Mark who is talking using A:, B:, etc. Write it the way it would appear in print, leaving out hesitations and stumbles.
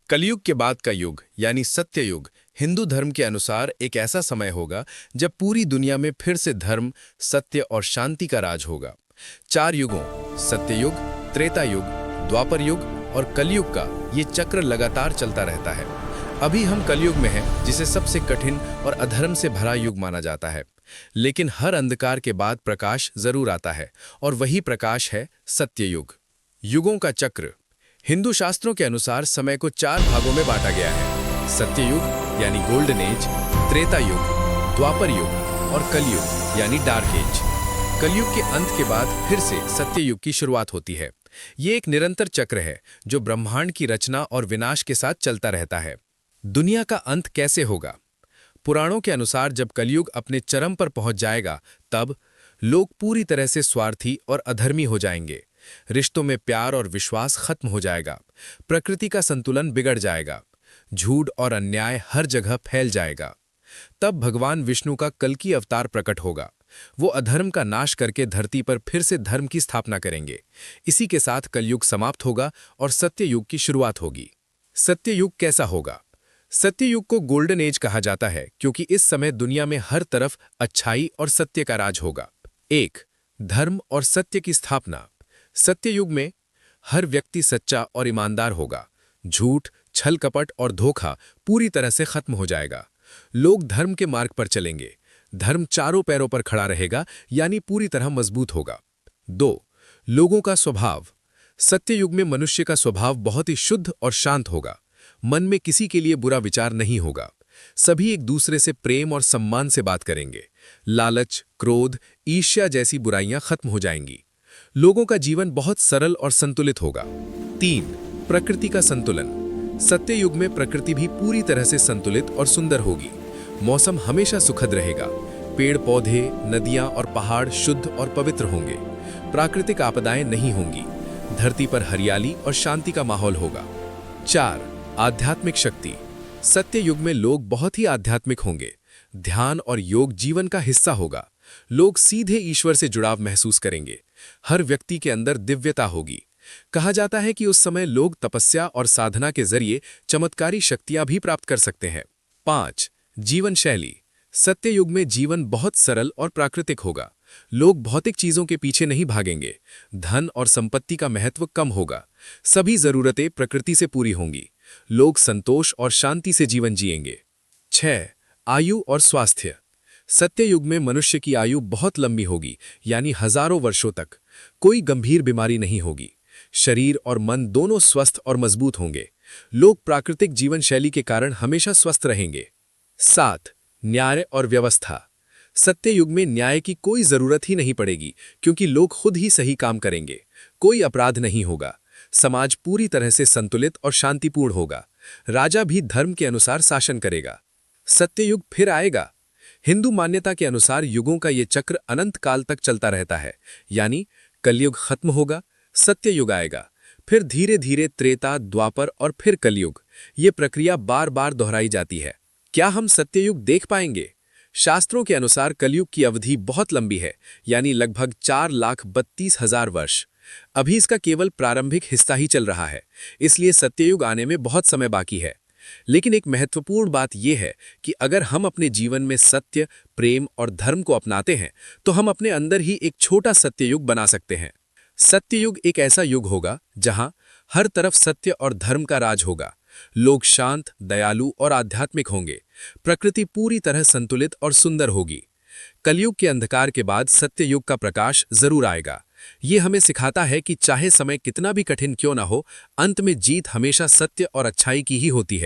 A: कलयुग के बाद का युग यानी सत्य युग हिंदू धर्म के अनुसार एक ऐसा समय होगा जब पूरी दुनिया में फिर से धर्म, सत्य और शांति का राज होगा। 4 युगों सत्ययुग, त्रेता युग, द्वापर युग और कलयुग का ये चक्र लगातार चलता रहता है। अभी हम कलयुग में हैं, जिसे सबसे कठिन और अधर्म से भरा युग माना जाता है। लेकिन हर अंधकार के बाद प्रकाश जरूर आता है और वही प्रकाश है सत्ययुग। युगों का चक्र हिंदू शास्त्रों के अनुसार समय को 4 भागों में बांटा गया है। सत्ययुग यानी गोल्डन एज, त्रेता युग, द्वापर युग और कलयुग यानी डार्क एज। कलयुग के अंत के बाद फिर से सत्ययुग की शुरुआत होती है। ये एक निरंतर चक्र है जो ब्रह्मांड की रचना और विनाश के साथ चलता रहता है। दुनिया का अंत कैसे होगा? पुराणों के अनुसार जब कलयुग अपने चरम पर पहुंच जाएगा, तब लोग पूरी तरह से स्वार्थी और अधर्मी हो जाएंगे। रिश्तों में प्यार और विश्वास खत्म हो जाएगा। प्रकृति का संतुलन बिगड़ जाएगा। झूठ और अन्याय हर जगह फैल जाएगा। तब भगवान विष्णु का कल्कि अवतार प्रकट होगा। वो अधर्म का नाश करके धरती पर फिर से धर्म की स्थापना करेंगे। इसी के साथ कलयुग समाप्त होगा और सत्ययुग की शुरुआत होगी। सत्ययुग कैसा होगा? सत्ययुग को गोल्डन एज कहा जाता है क्योंकि इस समय दुनिया में हर तरफ अच्छाई और सत्य का राज होगा। 1. धर्म और सत्य की स्थापना। सत्ययुग में हर व्यक्ति सच्चा और ईमानदार होगा। झूठ, छल कपट और धोखा पूरी तरह से खत्म हो जाएगा। लोग धर्म के मार्ग पर चलेंगे। धर्म चारों पैरों पर खड़ा रहेगा, यानी पूरी तरह मजबूत होगा। 2. लोगों का स्वभाव। सत्ययुग में मनुष्य का स्वभाव बहुत ही शुद्ध और शांत होगा। मन में किसी के लिए बुरा विचार नहीं होगा। सभी एक दूसरे से प्रेम और सम्मान से बात करेंगे। लालच, क्रोध, ईर्ष्या जैसी बुराइयां खत्म हो जाएंगी। लोगों का जीवन बहुत सरल और संतुलित होगा। 3. प्रकृति का संतुलन। सत्ययुग में प्रकृति भी पूरी तरह से संतुलित और सुंदर होगी। मौसम हमेशा सुखद रहेगा। पेड़ पौधे, नदियां और पहाड़ शुद्ध और पवित्र होंगे। प्राकृतिक आपदाएं नहीं होंगी। धरती पर हरियाली और शांति का माहौल होगा। 4. आध्यात्मिक शक्ति। सत्ययुग में लोग बहुत ही आध्यात्मिक होंगे। ध्यान और योग जीवन का हिस्सा होगा। लोग सीधे ईश्वर से जुड़ाव महसूस करेंगे। हर व्यक्ति के अंदर दिव्यता होगी। कहा जाता है कि उस समय लोग तपस्या और साधना के जरिए चमत्कारी शक्तियां भी प्राप्त कर सकते हैं। 5. जीवन शैली। सत्ययुग में जीवन बहुत सरल और प्राकृतिक होगा। लोग भौतिक चीजों के पीछे नहीं भागेंगे। धन और संपत्ति का महत्व कम होगा। सभी जरूरतें प्रकृति से पूरी होंगी। लोग संतोष और शांति से जीवन जिएंगे। 6. आयु और स्वास्थ्य। सत्ययुग में मनुष्य की आयु बहुत लंबी होगी, यानी हजारों वर्षों तक। कोई गंभीर बीमारी नहीं होगी। शरीर और मन दोनों स्वस्थ और मजबूत होंगे। लोग प्राकृतिक जीवन शैली के कारण हमेशा स्वस्थ रहेंगे। 7. न्याय और व्यवस्था। सत्ययुग में न्याय की कोई जरूरत ही नहीं पड़ेगी, क्योंकि लोग खुद ही सही काम करेंगे। कोई अपराध नहीं होगा। समाज पूरी तरह से संतुलित और शांतिपूर्ण होगा। राजा भी धर्म के अनुसार शासन करेगा। सत्ययुग फिर आएगा। हिंदू मान्यता के अनुसार युगों का ये चक्र अनंत काल तक चलता रहता है, यानी कलयुग खत्म होगा, सत्ययुग आएगा, फिर धीरे धीरे त्रेता, द्वापर और फिर कलयुग। ये प्रक्रिया बार बार दोहराई जाती है। क्या हम सत्ययुग देख पाएंगे? शास्त्रों के अनुसार कलयुग की अवधि बहुत लंबी है, यानी लगभग 4,32,000 वर्ष। अभी इसका केवल प्रारंभिक हिस्सा ही चल रहा है, इसलिए सत्ययुग आने में बहुत समय बाकी है। लेकिन एक महत्वपूर्ण बात यह है कि अगर हम अपने जीवन में सत्य, प्रेम और धर्म को अपनाते हैं, तो हम अपने अंदर ही एक छोटा सत्ययुग बना सकते हैं। सत्ययुग एक ऐसा युग होगा जहां हर तरफ सत्य और धर्म का राज होगा। लोग शांत, दयालु और आध्यात्मिक होंगे। प्रकृति पूरी तरह संतुलित और सुंदर होगी। कलयुग के अंधकार के बाद सत्ययुग का प्रकाश जरूर आएगा। ये हमें सिखाता है कि चाहे समय कितना भी कठिन क्यों ना हो, अंत में जीत हमेशा सत्य और अच्छाई की ही होती है।